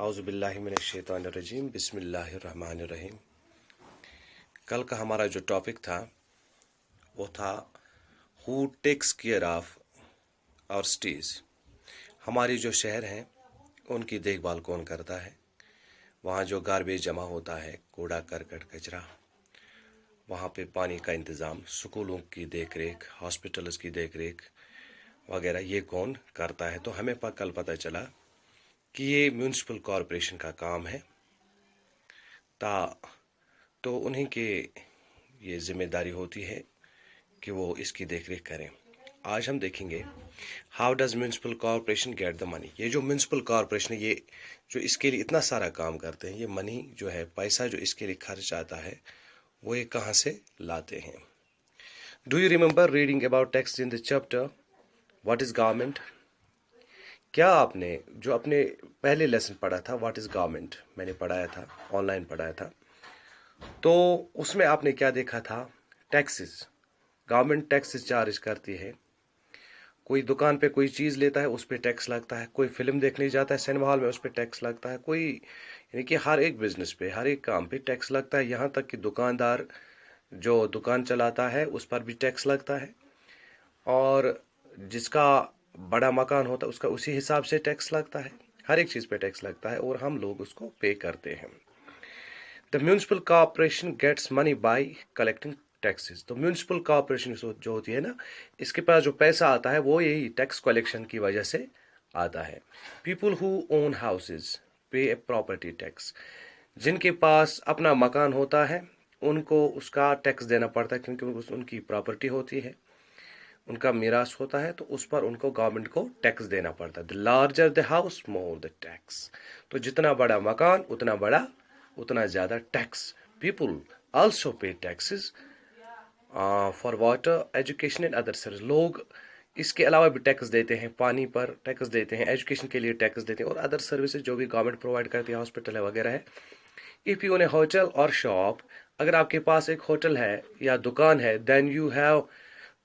औज़ुबिल्लाहिमिनश्शैतानिर्रजीम बिस्मिल्लाहिर्रहमानिर्रहीम। कल का हमारा जो टॉपिक था वो था who takes care of our cities. हमारी जो शहर हैं उनकी देखभाल कौन करता है। वहाँ जो गार्बेज जमा होता है, कूड़ा करकट कचरा, वहाँ पे पानी का इंतज़ाम, स्कूलों की देख रेख, हॉस्पिटल्स की देख रेख वगैरह ये कौन करता है। तो हमें कल पता चला कि ये म्यूनिसिपल कॉरपोरेशन का काम है। तो उन्हीं के ये जिम्मेदारी होती है कि वो इसकी देखरेख करें। आज हम देखेंगे how does municipal corporation get the money. ये जो म्यूनिसिपल कॉरपोरेशन है, ये जो इसके लिए इतना सारा काम करते हैं, ये मनी जो है, पैसा जो इसके लिए खर्च आता है, वो ये कहाँ से लाते हैं। Do you remember reading about text in the chapter what is government. क्या आपने जो अपने पहले लेसन पढ़ा था व्हाट इज गवर्नमेंट, मैंने पढ़ाया था, ऑनलाइन पढ़ाया था, तो उसमें आपने क्या देखा था? टैक्सेस। गवर्नमेंट टैक्सेस चार्ज करती है। कोई दुकान पे कोई चीज़ लेता है उस पर टैक्स लगता है, कोई फिल्म देखने जाता है सिनेमा हॉल में उस पर टैक्स लगता है, कोई यानी कि हर एक बिजनेस पे, हर एक काम पे टैक्स लगता है। यहाँ तक कि दुकानदार जो दुकान चलाता है उस पर भी टैक्स लगता है, और जिसका बड़ा मकान होता है उसका उसी हिसाब से टैक्स लगता है। हर एक चीज़ पे टैक्स लगता है और हम लोग उसको पे करते हैं। The municipal corporation gets money by collecting taxes. तो म्यूनिसिपल कॉरपोरेशन जो होती है ना, इसके पास जो पैसा आता है वो यही टैक्स कलेक्शन की वजह से आता है। पीपल हु ओन हाउसेज पे ए प्रॉपर्टी टैक्स। जिनके पास अपना मकान होता है उनको उसका टैक्स देना पड़ता है, क्योंकि उनकी प्रॉपर्टी होती है, उनका मीरास होता है, तो उस पर उनको गवर्नमेंट को टैक्स देना पड़ता है। The larger the house more the tax. तो जितना बड़ा मकान उतना ज़्यादा टैक्स। पीपल आल्सो पे taxes for water, education and other service. लोग इसके अलावा भी टैक्स देते हैं, पानी पर टैक्स देते हैं, एजुकेशन के लिए टैक्स देते हैं, और अदर सर्विसेज जो भी गवर्नमेंट प्रोवाइड करती है, हॉस्पिटल है वगैरह है। If you own A hotel और शॉप, अगर आपके पास एक होटल है या दुकान है, then you have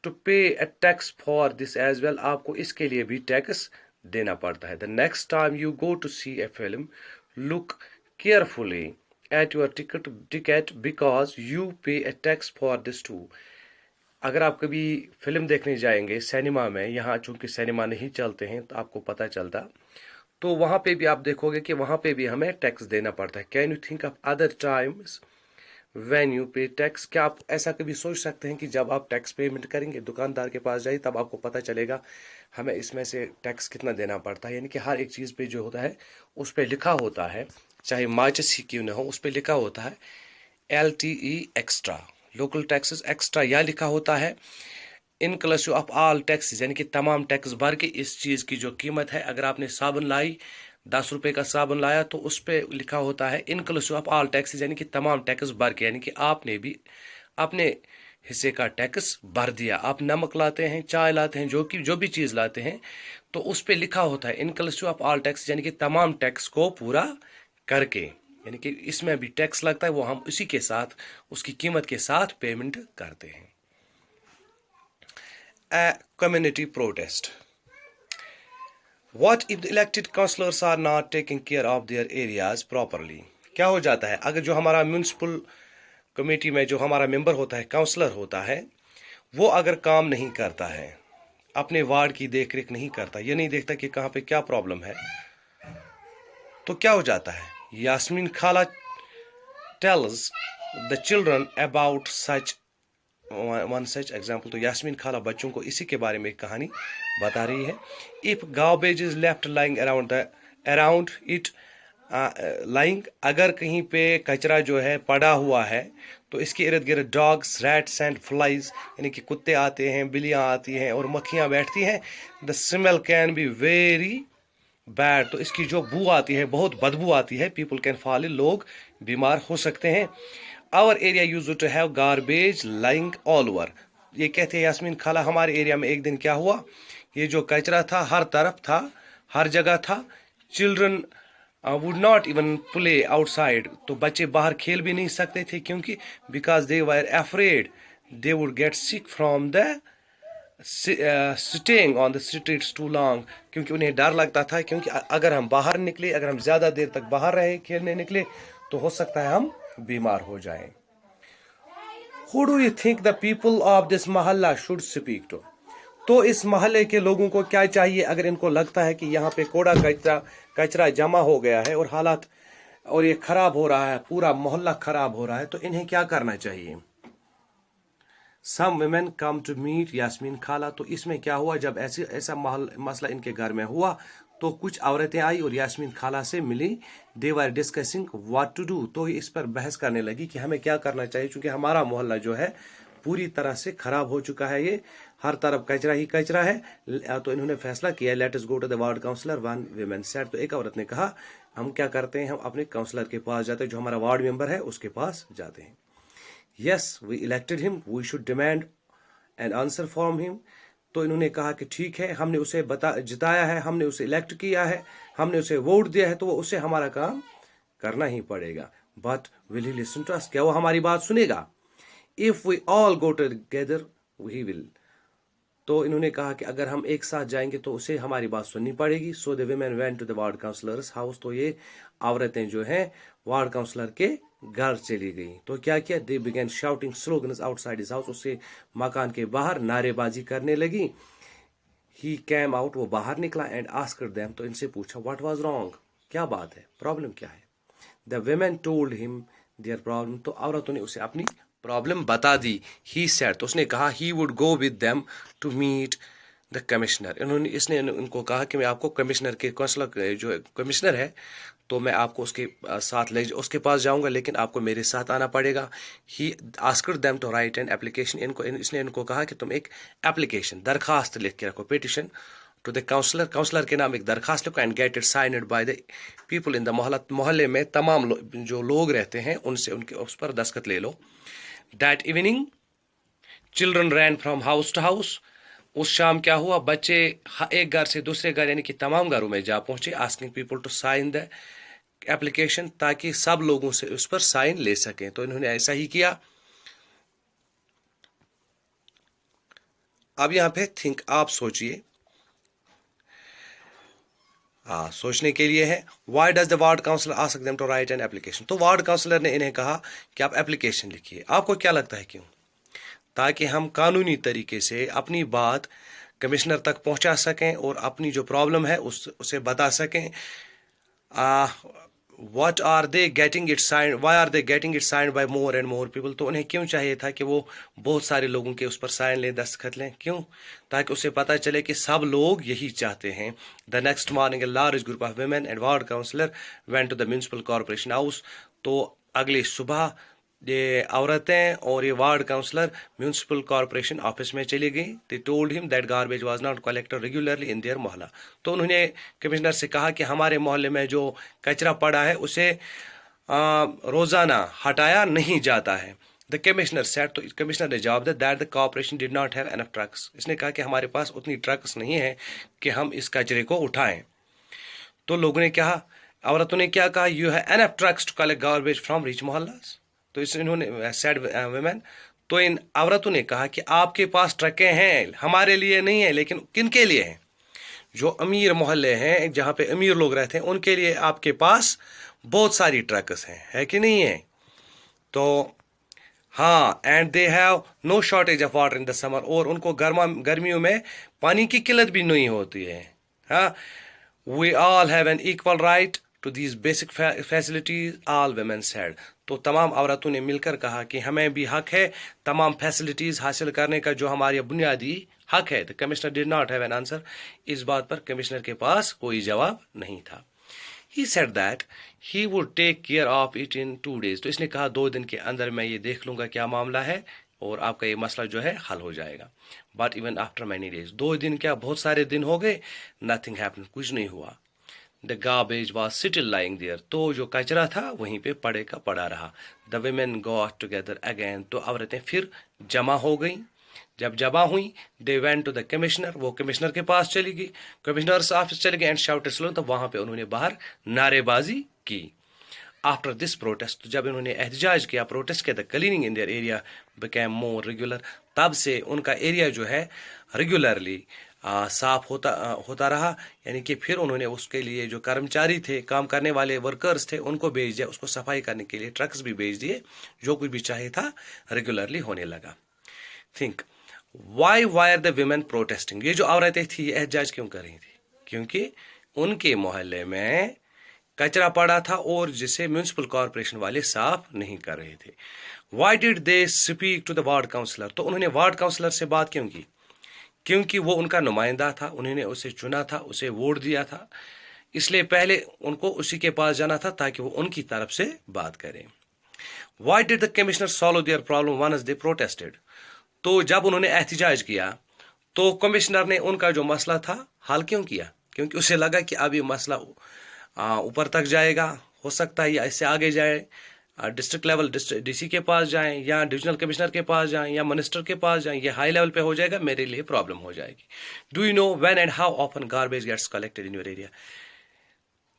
to pay a tax for this as well. आपको इसके लिए भी टैक्स देना पड़ता है। The next time you go to see a film, look carefully at your ticket because you pay a tax for this too. अगर आप कभी फिल्म देखने जाएंगे सिनेमा में, यहाँ चूंकि सिनेमा नहीं चलते हैं तो आपको पता चलता, तो वहाँ पे भी आप देखोगे कि वहाँ पे भी हमें टैक्स देना पड़ता है। Can you think of other times when you पे टैक्स। क्या आप ऐसा कभी सोच सकते हैं कि जब आप टैक्स पेमेंट करेंगे, दुकानदार के पास जाइए, तब आपको पता चलेगा हमें इसमें से टैक्स कितना देना पड़ता है। यानी कि हर एक चीज़ पे जो होता है उस पर लिखा होता है, चाहे माचिस ही क्यों ना हो, उस पर लिखा होता है LTE extra, local taxes extra, या लिखा होता है इनक्लूसिव ऑफ ऑल टैक्सेस, यानी कि तमाम टैक्स भर के इस चीज़ की जो कीमत है। अगर आपने साबुन लाई, 10 रुपए का साबुन लाया, तो उस पर लिखा होता है इनक्लूसिव ऑफ ऑल टैक्सेस, यानी कि तमाम टैक्स भर के, यानी कि आपने भी अपने हिस्से का टैक्स भर दिया। आप नमक लाते हैं, चाय लाते हैं, जो भी चीज़ लाते हैं, तो उस पर लिखा होता है इनक्लूसिव ऑफ ऑल टैक्स, यानी कि तमाम टैक्स को पूरा करके, यानी कि इसमें भी टैक्स लगता है, वो हम उसी के साथ, उसकी कीमत के साथ पेमेंट करते हैं। A community protest. What if the elected councillors are not taking care of their areas properly? क्या हो जाता है अगर जो हमारा म्यूनिसिपल कमेटी में जो हमारा मेंबर होता है, काउंसलर होता है, वो अगर काम नहीं करता है, अपने वार्ड की देखरेख नहीं करता, ये नहीं देखता कि कहाँ पे क्या प्रॉब्लम है, तो क्या हो जाता है? यास्मीन खाला tells the children about such one such example. तो यास्मीन खाला बच्चों को इसी के बारे में एक कहानी बता रही है। If garbage is left lying around it lying, अगर कहीं पे कचरा जो है पड़ा हुआ है, तो इसके इर्द गिर्द डॉग्स, रैट्स एंड फ्लाइज, यानी कि कुत्ते आते हैं, बिल्लियाँ आती हैं और मक्खियाँ बैठती हैं। The smell can be very bad, तो इसकी जो बू आती है, बहुत बदबू आती है। पीपल कैन फॉल इल, लोग बीमार हो सकते हैं। Our area use to have garbage lying all over. ये कहते हैं यास्मीन खाला, हमारे एरिया में एक दिन क्या हुआ, ये जो कचरा था हर तरफ था, हर जगह था। Children would not even play outside, तो बच्चे बाहर खेल भी नहीं सकते थे, क्योंकि because they were afraid they would get sick from the staying on the streets too long, क्योंकि उन्हें डर लगता था, क्योंकि अगर हम बाहर निकले, अगर हम ज़्यादा देर तक बाहर रहे, खेलने निकले, तो हो सकता है हम बीमार हो जाएं। Who do you think the people of this मोहल्ला should speak to? तो इस मोहल्ले के लोगों को क्या चाहिए अगर इनको लगता है कि यहाँ पे कूड़ा कचरा कचरा जमा हो गया है और हालात और ये खराब हो रहा है, पूरा मोहल्ला खराब हो रहा है, तो इन्हें क्या करना चाहिए? Some women come to meet Yasmin खाला। तो इसमें क्या हुआ, जब ऐसा मसला इनके घर में हुआ तो कुछ औरतें आई और यास्मीन खाला से मिली। They were discussing what to do. तो इस पर बहस करने लगी कि हमें क्या करना चाहिए, क्योंकि हमारा मोहल्ला जो है पूरी तरह से खराब हो चुका है, ये हर तरफ कचरा ही कचरा है। तो इन्होंने फैसला किया, let us go to the ward councillor. One women said. तो एक औरत ने कहा, हम क्या करते हैं, हम अपने काउंसलर के पास जाते हैं, जो हमारा वार्ड मेंबर है उसके पास जाते हैं। Yes, we elected him. We should demand an answer from him. तो इन्होंने कहा कि ठीक है, हमने उसे जिताया है, हमने उसे इलेक्ट किया है, हमने उसे वोट दिया है, तो वो उससे हमारा काम करना ही पड़ेगा। But will he listen to us? क्या वो हमारी बात सुनेगा? If we all go together, he will. तो इन्होंने कहा कि अगर हम एक साथ जाएंगे तो उसे हमारी बात सुननी पड़ेगी। So the women went to the ward councillor's house. तो ये औरतें जो हैं वार्ड काउंसलर के घर चली गई। तो क्या किया, they began shouting slogans outside his house. उससे मकान के बाहर नारेबाजी करने लगी। He came out. वो बाहर निकला एंड आस्क्ड देम। तो इनसे पूछा, व्हाट वाज रॉन्ग, क्या बात है, प्रॉब्लम क्या है? The women told him their problem. तो औरतों ने उसे अपनी प्रॉब्लम बता दी। He said. तो उसने कहा, he would go with them to meet the commissioner. इसने उनको कहा कि मैं आपको कमिश्नर के काउंसलर जो कमिश्नर है, तो मैं आपको उसके साथ उसके पास जाऊंगा, लेकिन आपको मेरे साथ आना पड़ेगा। He asked them to write an application. इसने इनको कहा कि तुम एक एप्लीकेशन, दरखास्त लिख के रखो, petition to the councillor. Councillor के नाम एक दरखास्त लिखो and get it signed by the people in the मोहल्ले में तमाम जो लोग रहते हैं उनसे उनके उस पर दस्तखत ले लो। That evening children ran from house to house. उस शाम क्या हुआ, बच्चे एक घर से दूसरे घर यानी कि तमाम घरों में जा पहुंचे। Asking people to sign the application, ताकि सब लोगों से उस पर साइन ले सकें। तो इन्होंने ऐसा ही किया। अब यहां पे थिंक, आप सोचिए, सोचने के लिए है। Why does the ward councillor ask them to write an application. तो वार्ड काउंसलर ने इन्हें कहा कि आप एप्लीकेशन लिखिए। आपको क्या लगता है क्यों? ताकि हम कानूनी तरीके से अपनी बात कमिश्नर तक पहुंचा सकें और अपनी जो प्रॉब्लम है उसे बता सकें। What are they getting it signed, why are they getting it signed by more and more people. तो उन्हें क्यों चाहिए था कि वो बहुत सारे लोगों के उस पर साइन लें, दस्तखत लें? क्यों? ताकि उसे पता चले कि सब लोग यही चाहते हैं। The next morning a large group of women and ward councillor went to the municipal corporation house. तो अगली सुबह ये औरतें और ये ward councillor municipal corporation office में चली गई। They told him that garbage was not collected regularly in their मोहल्ला। तो उन्होंने कमिश्नर से कहा कि हमारे मोहल्ले में जो कचरा पड़ा है उसे रोजाना हटाया नहीं जाता है। The commissioner said. तो कमिश्नर ने जवाब दिया that the corporation did not have enough trucks. इसने कहा कि हमारे पास उतनी ट्रक्स नहीं है कि हम इस कचरे को उठाएं। तो लोगों ने कहा, औरतों ने क्या कहा, you have enough trucks to collect garbage from rich मोहल्लास। तो इन्होंने सेड वुमेन। तो इन औरतों ने कहा कि आपके पास ट्रकें हैं, हमारे लिए नहीं है, लेकिन किन के लिए हैं? जो अमीर मोहल्ले हैं, जहां पे अमीर लोग रहते हैं, उनके लिए आपके पास बहुत सारी ट्रक्स हैं, है कि नहीं है? तो हाँ, and they have no shortage of water in the summer. और उनको गर्मियों में पानी की किल्लत भी नहीं होती है। हाँ, we all have an equal right to these basic facilities, all women said. तो तमाम औरतों ने मिलकर कहा कि हमें भी हक है तमाम फैसिलिटीज हासिल करने का, जो हमारी बुनियादी हक है। The commissioner did not have an answer. इस बात पर कमिश्नर के पास कोई जवाब नहीं था। He said that he would take care of it in 2 days। तो इसने कहा 2 दिन के अंदर मैं ये देख लूंगा क्या मामला है और आपका ये मसला जो है हल हो जाएगा। But even after many days, 2 दिन क्या बहुत सारे दिन हो गए, नथिंग हैपेंड, कुछ नहीं हुआ। The garbage was still lying there. तो जो कचरा था वहीं पे पड़े का पड़ा रहा। The women got together again. तो औरतें फिर जमा हो गई। जब जमा हुई, they went to the commissioner. वो कमिश्नर के पास चली गई, कमिश्नर ऑफिस चली गई एंड शाउटेड स्लो। तो वहां पे उन्होंने बाहर नारेबाजी की। आफ्टर दिस प्रोटेस्ट, तो जब इन्होंने एहतजाज किया, प्रोटेस्ट किया, the cleaning in their area became more regular, तब से उनका एरिया जो है रेगुलरली साफ होता रहा। यानी कि फिर उन्होंने उसके लिए जो कर्मचारी थे, काम करने वाले वर्कर्स थे, उनको भेज दिया, उसको सफाई करने के लिए ट्रक्स भी भेज दिए, जो कुछ भी चाहिए था रेगुलरली होने लगा। Think why are the women protesting, ये जो औरतें थी एहतजाज क्यों कर रही थी? क्योंकि उनके मोहल्ले में कचरा पड़ा था और जिसे म्यूनिसिपल कॉर्पोरेशन वाले साफ नहीं कर रहे थे। Why did they speak to the ward councillor, तो उन्होंने वार्ड काउंसलर से बात क्यों की? क्योंकि वो उनका नुमाइंदा था, उन्होंने उसे चुना था, उसे वोट दिया था, इसलिए पहले उनको उसी के पास जाना था ताकि वो उनकी तरफ से बात करें। Why did the commissioner solve their problem once they protested, तो जब उन्होंने एहतजाज किया तो कमिश्नर ने उनका जो मसला था हल क्यों किया? क्योंकि उसे लगा कि अब ये मसला ऊपर तक जाएगा, हो सकता है या इससे आगे जाए, डिस्ट्रिक्ट लेवल डीसी के पास जाएं या डिविजनल कमिश्नर के पास जाएं या मिनिस्टर के पास जाएं, ये हाई लेवल पे हो जाएगा, मेरे लिए प्रॉब्लम हो जाएगी। Do you know when and how often garbage gets collected in your area?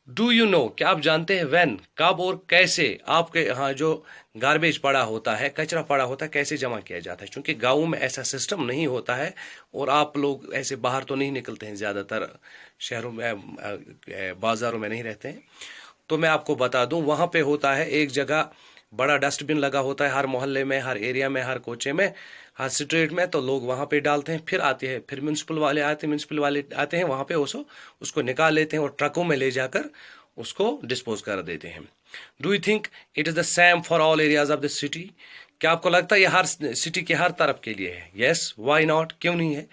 Do you know, क्या आप जानते हैं व्हेन, कब और कैसे आपके यहाँ जो गार्बेज पड़ा होता है, कचरा पड़ा होता है, कैसे जमा किया जाता है? क्योंकि गाँव में ऐसा सिस्टम नहीं होता है और आप लोग ऐसे बाहर तो नहीं निकलते हैं, ज़्यादातर शहरों में बाज़ारों में नहीं रहते हैं। तो मैं आपको बता दूं, वहाँ पे होता है एक जगह बड़ा डस्टबिन लगा होता है, हर मोहल्ले में, हर एरिया में, हर कोचे में, हर स्ट्रीट में, तो लोग वहाँ पे डालते हैं, फिर आते हैं, फिर म्यूनसिपल वाले आते हैं वहाँ पे उसको निकाल लेते हैं और ट्रकों में ले जाकर उसको डिस्पोज कर देते हैं। Do you think it is the same for all areas of the city? क्या आपको लगता है ये हर सिटी के हर तरफ के लिए है? यस, वाई नॉट, क्यों नहीं है?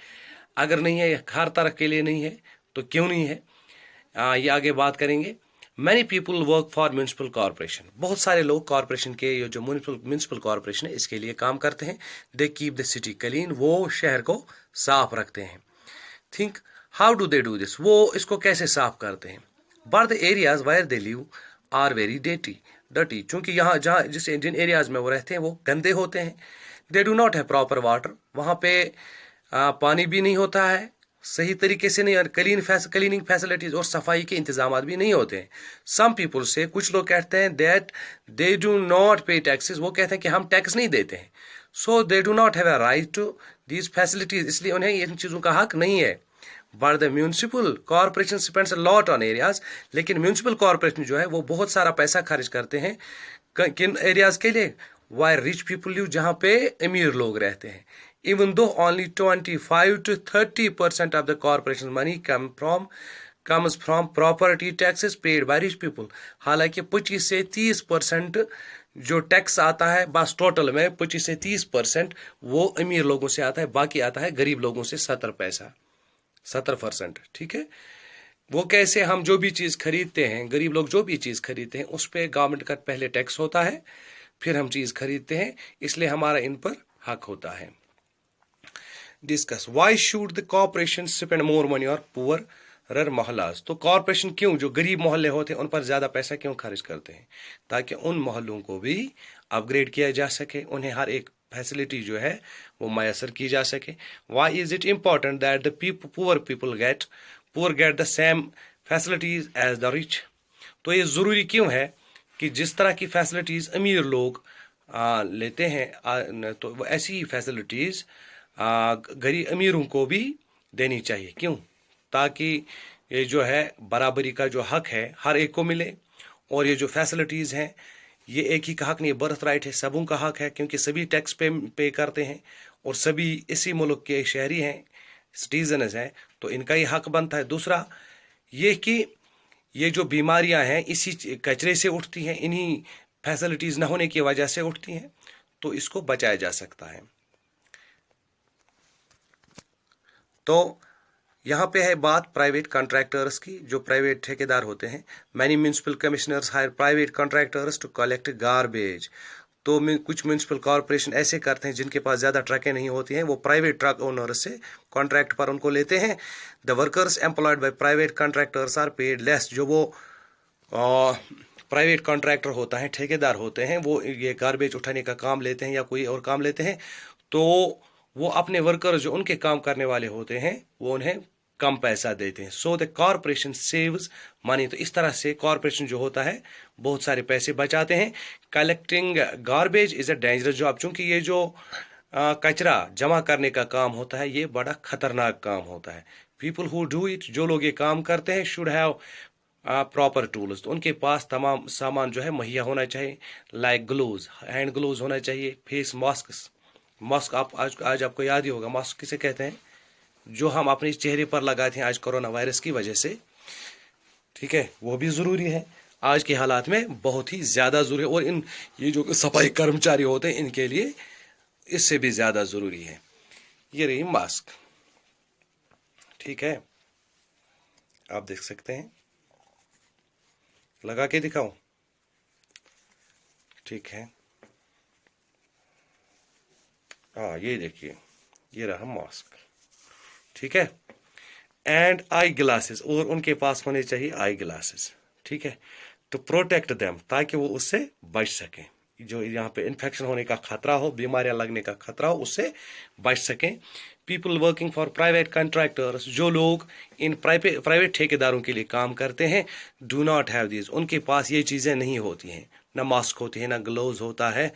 अगर नहीं है, हर तरफ के लिए नहीं है, तो क्यों नहीं है? ये आगे बात करेंगे। Many people work for municipal corporation, बहुत सारे लोग कॉर्पोरेशन के, ये जो म्यूनसिपल कॉर्पोरेशन है इसके लिए काम करते हैं। They keep the city clean, वो शहर को साफ रखते हैं। Think how do they do this, वो इसको कैसे साफ करते हैं? But the areas where they live are very dirty, चूंकि यहाँ जहाँ जिन एरियाज में वो रहते हैं वो गंदे होते हैं। दे do not have proper water, वहाँ पे पानी भी नहीं होता है सही तरीके से, नहीं, और क्लीनिंग फैसिलिटीज और सफाई के इंतजाम भी नहीं होते हैं। सम पीपल से, कुछ लोग कहते हैं that they do not pay taxes, वो कहते हैं कि हम टैक्स नहीं देते हैं। So they do not have a right to these facilities, इसलिए उन्हें इन चीज़ों का हक नहीं है। But the municipal corporation spends a lot on areas, लेकिन म्यूनसिपल कॉर्पोरेशन जो है वो बहुत सारा पैसा खर्च करते हैं किन एरियाज के लिए? वायर रिच पीपल लिव, जहाँ पे अमीर लोग रहते हैं। Even though only 25 to 30% of the corporation money comes from property taxes paid by rich people, हालांकि 25 से 30% जो टैक्स आता है बस टोटल में 25 से 30% वो अमीर लोगों से आता है, बाकी आता है गरीब लोगों से 70%। ठीक है, वो कैसे? हम जो भी चीज़ खरीदते हैं, गरीब लोग जो भी चीज़ खरीदते हैं उस पर गवर्नमेंट का पहले टैक्स होता है, फिर हम चीज़ खरीदते हैं, इसलिए हमारा इन पर हक होता है। Discuss why should the corporation spend more money और पुअरर मोहल्लास, तो कॉर्पोरेशन क्यों, जो गरीब मोहल्ले होते हैं उन पर ज़्यादा पैसा क्यों खर्च करते हैं? ताकि उन मोहल्लों को भी अपग्रेड किया जा सके, उन्हें हर एक फैसिलिटी जो है वो मैसर की जा सके। Why is it important that the poor people get the same facilities as the rich, तो ये ज़रूरी क्यों है कि जिस तरह की फैसिलिटीज़ अमीर लोग लेते हैं तो ऐसी ही फैसिलिटीज़ गरीब अमीरों को भी देनी चाहिए। क्यों? ताकि ये जो है बराबरी का जो हक है हर एक को मिले, और ये जो फैसिलिटीज़ हैं ये एक ही का हक नहीं, बर्थ राइट है, सबों का हक है, क्योंकि सभी टैक्स पे करते हैं और सभी इसी मुल्क के शहरी हैं, सिटीजन्स हैं, तो इनका ही हक बनता है। दूसरा ये कि ये जो बीमारियां हैं इसी कचरे से उठती हैं, इन्हीं फैसिलिटीज़ ना होने की वजह से उठती हैं, तो इसको बचाया जा सकता है। तो यहाँ पे है बात प्राइवेट कॉन्ट्रैक्टर्स की, जो प्राइवेट ठेकेदार होते हैं। Many municipal commissioners hire private contractors to collect garbage, तो कुछ म्यूनसिपल कॉर्पोरेशन ऐसे करते हैं जिनके पास ज़्यादा ट्रकें नहीं होती हैं, वो प्राइवेट ट्रक ओनर्स से कॉन्ट्रैक्ट पर उनको लेते हैं। The workers employed by private contractors are paid less, जो वो प्राइवेट कॉन्ट्रैक्टर होता है, ठेकेदार होते हैं, वो ये गार्बेज उठाने का काम लेते हैं या कोई और काम लेते हैं, तो वो अपने वर्कर्स जो उनके काम करने वाले होते हैं वो उन्हें कम पैसा देते हैं। So the corporation saves money. तो इस तरह से कॉरपोरेशन जो होता है बहुत सारे पैसे बचाते हैं। Collecting garbage is a dangerous job. चूंकि ये जो कचरा जमा करने का काम होता है ये बड़ा खतरनाक काम होता है। पीपल हु डू इट, जो लोग ये काम करते हैं, शुड हैव प्रॉपर टूल्स। तो उनके पास तमाम सामान जो है मुहैया होना चाहिए। लाइक ग्लोव्स, हैंड ग्लोव्स होना चाहिए। फेस मास्क, मास्क आप आज आपको याद ही होगा मास्क किसे कहते हैं, जो हम अपने चेहरे पर लगाते हैं आज कोरोना वायरस की वजह से। ठीक है, वो भी जरूरी है आज के हालात में, बहुत ही ज्यादा जरूरी है। और इन ये जो सफाई कर्मचारी होते हैं इनके लिए इससे भी ज्यादा जरूरी है। ये रही मास्क। ठीक है, आप देख सकते हैं, लगा के दिखाऊं? ठीक है, हाँ ये देखिए, ये रहा मास्क। ठीक है, एंड आई ग्लासेस, और उनके पास होने चाहिए आई ग्लासेस। ठीक है, टू प्रोटेक्ट देम, ताकि वो उससे बच सकें। जो यहाँ पे इन्फेक्शन होने का खतरा हो, बीमारियां लगने का खतरा हो, उससे बच सकें। People working for private contractors, जो लोग इन प्राइवेट ठेकेदारों के लिए काम करते हैं, डू नॉट हैव दीज, उनके पास ये चीज़ें नहीं होती हैं। ना मास्क होती है, ना ग्लोव्स होता है,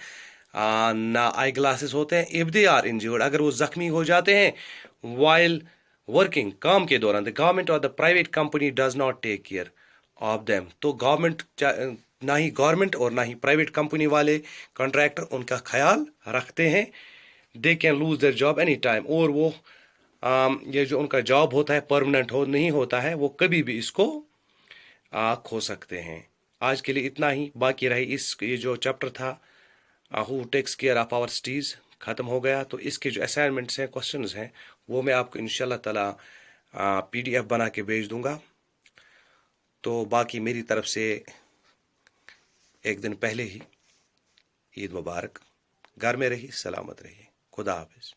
ना आई ग्लासेस होते हैं। इफ दे आर इंजर्ड, अगर वो जख्मी हो जाते हैं वाइल वर्किंग, काम के दौरान, द गवर्नमेंट और the private company does not take care of them, तो गवर्नमेंट, ना ही गवर्नमेंट और ना ही प्राइवेट कंपनी वाले कॉन्ट्रैक्टर उनका ख्याल रखते हैं। They can lose their job any time, और वो ये जो उनका जॉब होता है परमानेंट हो नहीं होता है, वो कभी भी इसको खो सकते हैं। आज के लिए इतना ही, बाकी रही इस ये जो चैप्टर था who takes care of our cities, खत्म हो गया। तो इसके जो असाइनमेंट्स हैं, क्वेश्चंस हैं, वो मैं आपको इंशाल्लाह ताला PDF बना के भेज दूंगा। तो बाकी मेरी तरफ से एक दिन पहले ही ईद मुबारक। घर में रहिए, सलामत रहिए, खुदा हाफिज।